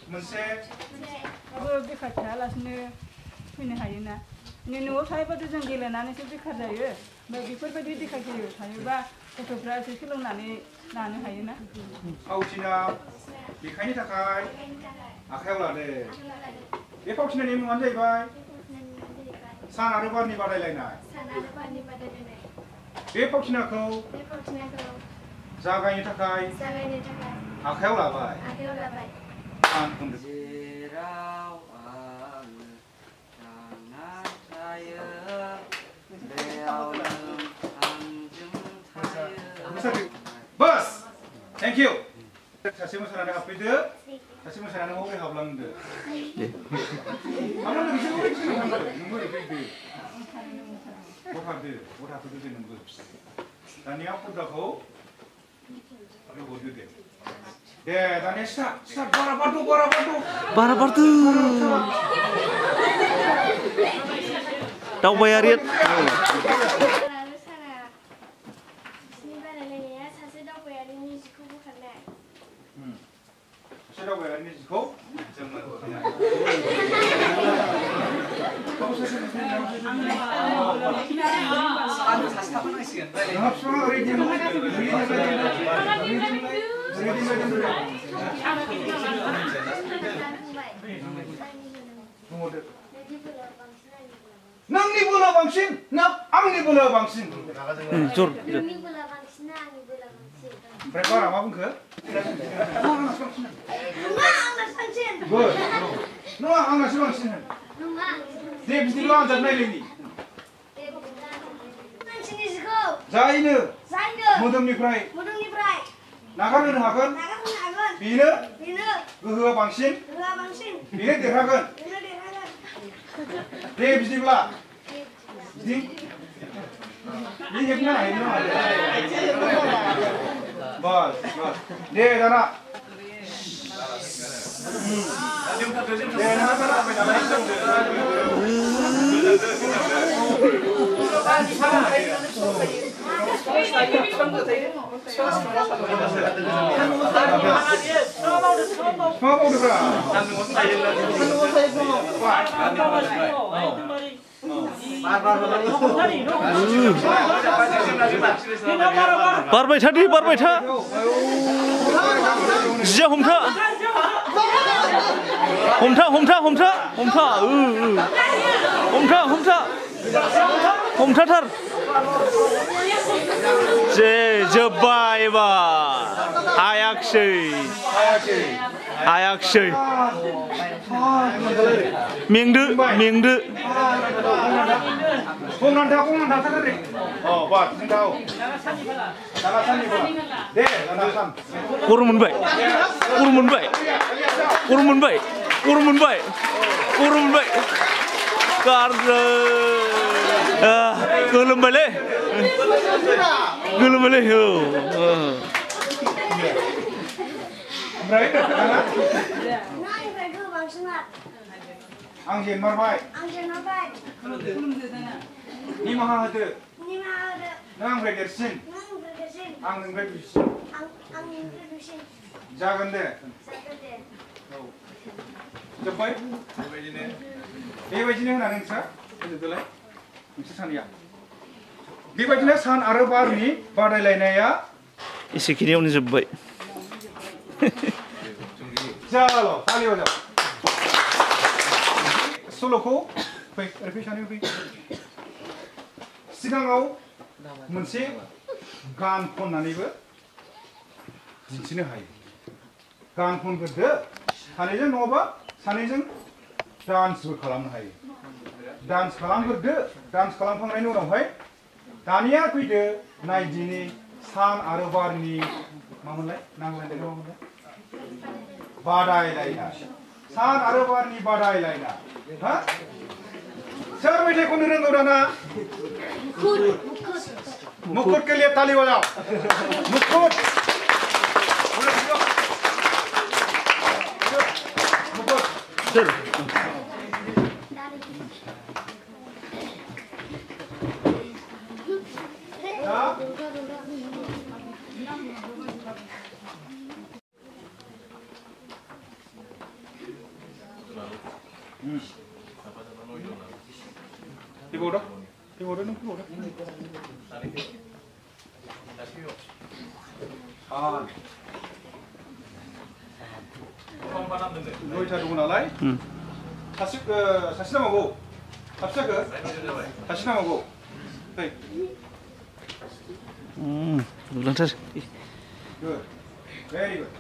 मोनसे बेखार थायालासिनो फैनो हायोना न'आव थायोबाथ' जों गेलेनानैसो बेखार जायो ओमफ्राय बेफोरबायदि देखायगिरि थायोबा गथ'फ्रा एसे सोलोंनानै लानो हायोना फावथिना देखायनो थाखाय आखायाव लादो बे फावथिनानि मुङानो जाहैबाय सान आरो बारनि बादायलायनाय बे फावथिनाखौ जागायनो थाखाय आखायाव लाबाय आं बुंदों जेराव आङो थांना थायो बेयाव नों आंजों थायो बस थेंक इउ सासे मोसानानै हाबफैदो सासे मोसानानै हरै हाबलांदो हाबलांदो बिसोरबो थांदो नोंबो ओरै फैदो गथाखौदो दे नोंबो दानिया फुदाखौ होहरदो दे दानिया स्टार्ट बारा बारदो दावबायारि दावबायारिनि जिखौ जोङो नोंनि बोलो बांसिन ना आंनि बोलो बांसिन ओमफ्राय बारा मा बुंखो नङा आंनासो बांसिन होन दे बिदिब्ला आनजाद नायलायनि जायनो मोदोमनिफ्राय नागारहोनो हागोन बेनो गोहोआ बांसिन बेनो देरहागोन दे बिदिब्ला बिदि हेबनो हायो बस दे दाना बारबाय था जिया हमथा हमथाथार जे जोब्बाय एबार हायाखिसै मेंदो गरम मोनबाय गारदो गोलोमबायलै आं जेनमारबाय निमाहा होदो नों आंनिफ्राय देरसिन आं नोंनिफ्राय दुइसिन जागोन दे जोब्बाय बेबायदिनो होनानै नोंस्रा फोजोबदोलाय नोंसोर सानैया बेबायदिनो सान आरो बारनि बादायलायनाया एसेखिनियावनो जोब्बाय चलो ताली बजाओ सल'खौ फै सानैबो फै सिगाङाव मोनसे गान खननानैबो दिन्थिनो हायो गान खनग्रोदो सानैजों नङाबा सानैजों डान्सबो खालामनो हायो डान्स खालामग्रोदो डान्स खालामखांनायनि उनावहाय दानिया फैदो नायदिनि सान आरो बारनि मामोनलाय नांलायनाय मामोनलाय बादायलायनाय सान आरो बारनि बादायलायनाय हा सोर मेथाइ खननो रोंगौ दाना मुकुट के लिए ताली बजाओ मुकुट 이거라? 이거는 그거라? 아. 너희 잘 오고 나라이? 다시 다시 나오고. 다시 다시 나오고. 네. 런터. Good. Very good.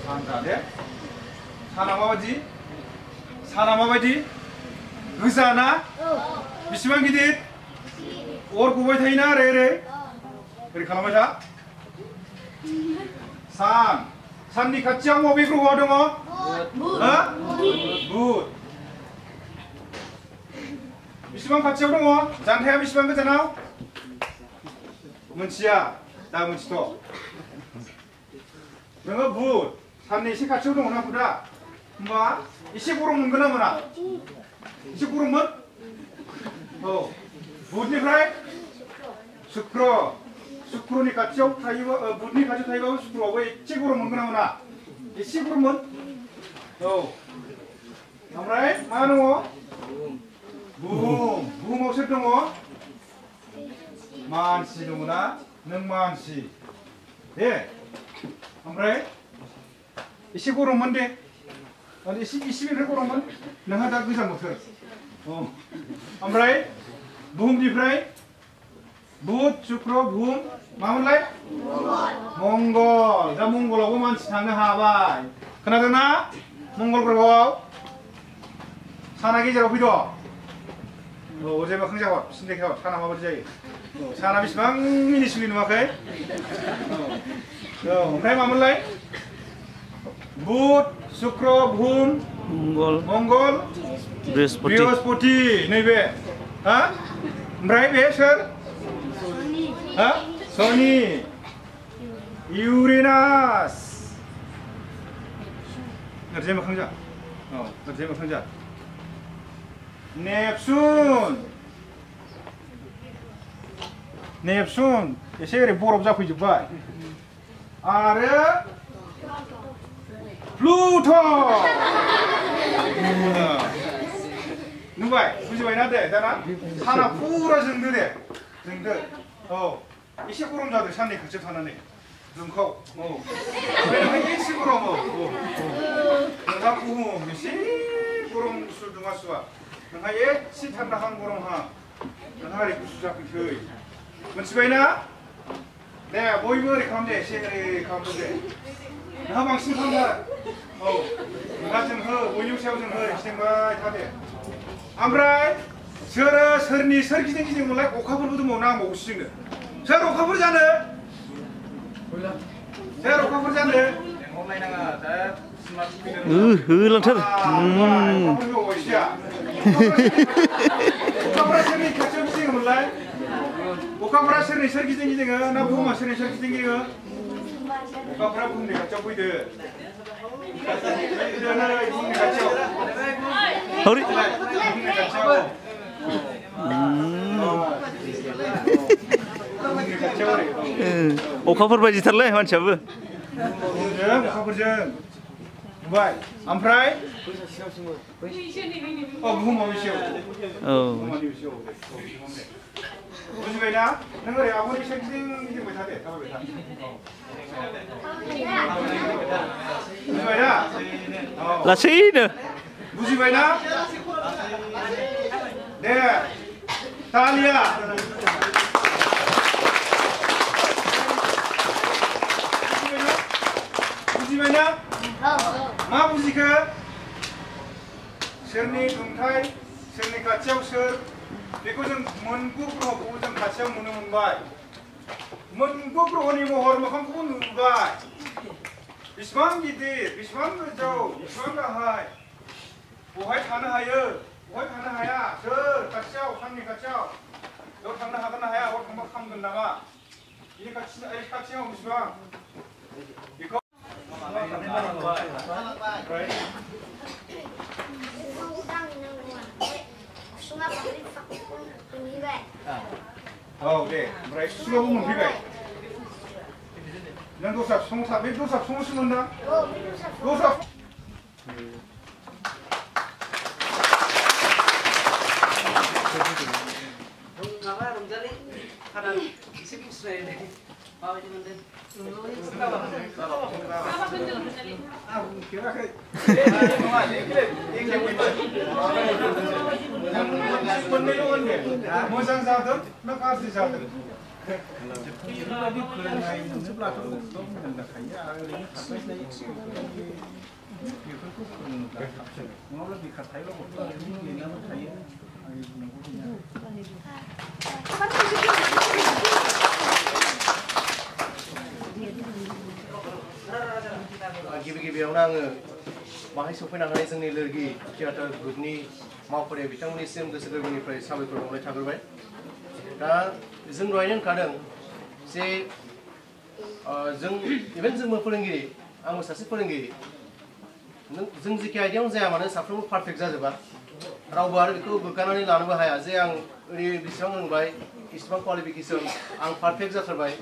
산다네? 사나마바지? 사나마바지? 의사나? 미시만 기dit? or kubai thaina re kari khalama ja san ni khachiang mo bikru ho dongo ha good 미시방 같이 오동어 잔태야 미시방 그잖아 문치야 나 문치도 너가 무 산내 시 같이 오동어나 보다 뭐 이시 보름 거나 뭐나 이시 보름은 무드니프라이 수크로니 같이 오 타이와 무드니 같이 타이와 수크로 왜 이시 보름 거나 뭐나 이시 보름은 아무라이 마노 buum maksud dong mansi dong na neng mansi ompray isi goroman deh ada isi bener goroman neng ada gejang bothor ompray buum difray bud sukro buum mamonlay monggol da monggol ago mansi thangno habai खोनादोंना मंगल ग्रहआव साना गेजेराव फैद' 어제만 흥자와 신대기와 사나 마버지 자기 사나 비시방 미니슐리 누마케 오मफ्राय मामोनलाय बुध शुक्र बुहुम मंगल बृहस्पति नैबे हा ओमफ्राय बे सोर हा शनि युरेनास ओरैजाय मोखांजा ओरैजाय मोखांजा नेपसुन एसे ओरै बरफ जाफैजोबबाय आरो प्लुट' नुबाय बुजिबायना दे दाना साना फुरा जोंदो दे जोंदो एसे गरम जादों साननै खाथियाव थानानै जोंखौ एसे गरम नोंहा बुहुम एसे गरम गुसु दुङा सुवा नोंहा एसे थान्दाहां गरमहां नोंहा ओरै गुसु जाफैसै मोनथिबायना दे बयबो ओरै खालामदे एसे ओरै खालामदो दे नोंहा बांसिन खालामथार नोंहा जोंहो बयनिबो सायाव जोंहो गिदिंबाय थादे ओमफ्राय सोरो सोरनि सोर गिदिंमोनलाय अखाफोरबो दंबावो नांबावगौसो जोंनो सोर अखाफोर जानो सोर अखाफोर जानो लेंहरलायनाङा दा होलांथार अखाफोरा सोरनि खाथियाव गिदिङोमोनलाय अखाफोरा सोरनि सोर गिदिङो ना बुहुमा सोरनि सोर गिदिङो अखाफोरा बुहुमनि खाथियाव फैदो बुहुमनि खाथियाव अखाफोर बायदिथारलै मानसियाबो अखाफोरजों नुबाय ओमफ्राय बुहुमाव एसेयाव बुजिबायना नों ओरै आब'नि सोरगिदिं गिदिंबाय थादे थाबायबाय था बुजिबायना लासैनो बुजिबायना दे तालिया बुजिबायना मा बुजिखो सोरनि दुंथाय सोरनि खाथियाव सोर बेखौ जों मोनगु ग्रहखौ जों खाथियाव नुनो मोनबाय मोनगु ग्रहनि महर मोखांखौबो नुबाय बेसेबां गिदिर बेसेबां गोजौ बेसेबां गाहाय बहाय थानो हायो बहाय थानो हाया सोर खाथियाव साननि खाथियाव बेयाव थांनो हागोन ना हाया बेयाव थांबा खामगोन नामा बिनि खाथियाव बेसेबां बेखौ औ दे ओमफ्राय सुलुआवबो मोनफैबाय नों दस्रा बिफाङाव था बे दस्रा बिफाङावसो मोनदा दस्रा माबा रंजालि खाना एसे बुंस्रायनाय माबायदि मोनदों? आं बुंफेराखै नङा एखे मोननैल' होनदे मोजां जादों ना गाज्रि जादों बेफोरबायदि फोरोंनाय मोनोब्लाथ' गोसोआव मोजां जाखायो आरो ओरैनो थास्लायस्लाय बेफोरखौ फोरोङोब्ला साबसिन नङाब्ला बेखार थायोब्ला गथ'फ्रा ओरैनो गेलेनानै थायो आंनि बुंनांगौ बेनो गिबियावनो आङो बाहाय सफैनानै जोंनि लोरगि थियेटार ग्रुपनि मावफारिया बिथांमोननिसिम गोसो गोरबोनिफ्राय साबायखर बावनाय थाग्रोबाय दा जों दहायनो होनखादों जे जों इभेन जोंबो फोरोंगिरि आंबो सासे फोरोंगिरि जों जेखि आयदायावनो जाया मानो साफ्रोमबो पारफेक्ट जाजोबा रावबो आरो बेखौ गोग्गानानै लानोबो हाया जे आं ओरै बेसेबां रोंबाय इसेबां क्वालिफिकेसन आं पारफेक्ट जाथारबाय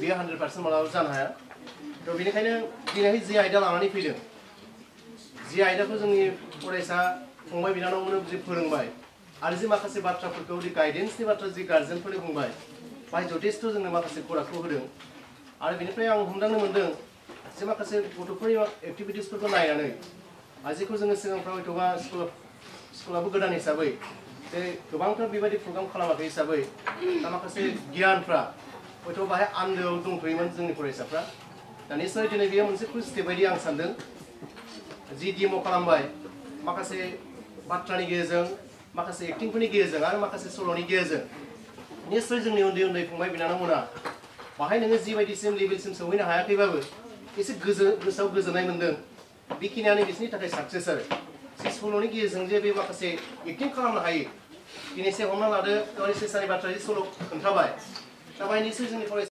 बेयो 100% मालाबाबो जानो हाया थ' बेनिखायनो दिनैहाय जे आयदा लानानै फैदों जे आयदाखौ जोंनि फरायसा फंबाय बिनानावमोननो जे फोरोंबाय आरो जे माखासे बाथ्राफोरखौ गाइडेन्सनि बाथ्रा जे गार्जेनफोरनो बुंबाय बाहाय जथेस्थ' जोंनो माखासे खौरांखौ होदों आरो बेनिफ्राय आं हमदांनो मोन्दों जे माखासे गथ'फोरनि एक्टिभिटिसफोरखौ नायनानै आजिखौ जोङो सिगांफ्राव हयथ'बा स्कुलाबो गोदान हिसाबै जे गोबांथार बेबायदि प्रग्राम खालामाखै हिसाबै दा माखासे गियानफ्रा हयथ' बाहाय आन्दोआव दंथ'योमोन जोंनि फरायसाफ्रा दा निस्सय दिनै बेयो मोनसे स्टेप बायदि आं सान्दों जि डेम' खालामबाय माखासे बाथ्रानि गेजेरजों माखासे एक्टिंफोरनि गेजेरजों आरो माखासे सल'नि गेजेरजों निस्सय जोंनि उन्दै उन्दै फंबाय बिनानावमोना बाहाय नोङो जिबायदिसिम लेभेलसिम सौहैनो हायाखैबाबो एसे गोसोआव गोजोननाय मोन्दों बेखिनियानो बिसोरनि थाखाय साक्सेस आरो जे सल'नि गेजेरजों जे बे माखासे एक्टिं खालामनो हायो दिनै एसे हमना लादो सेसानि बाथ्रा जे सल' खोन्थाबाय दा बाहाय निस्सय जोंनि फरायसा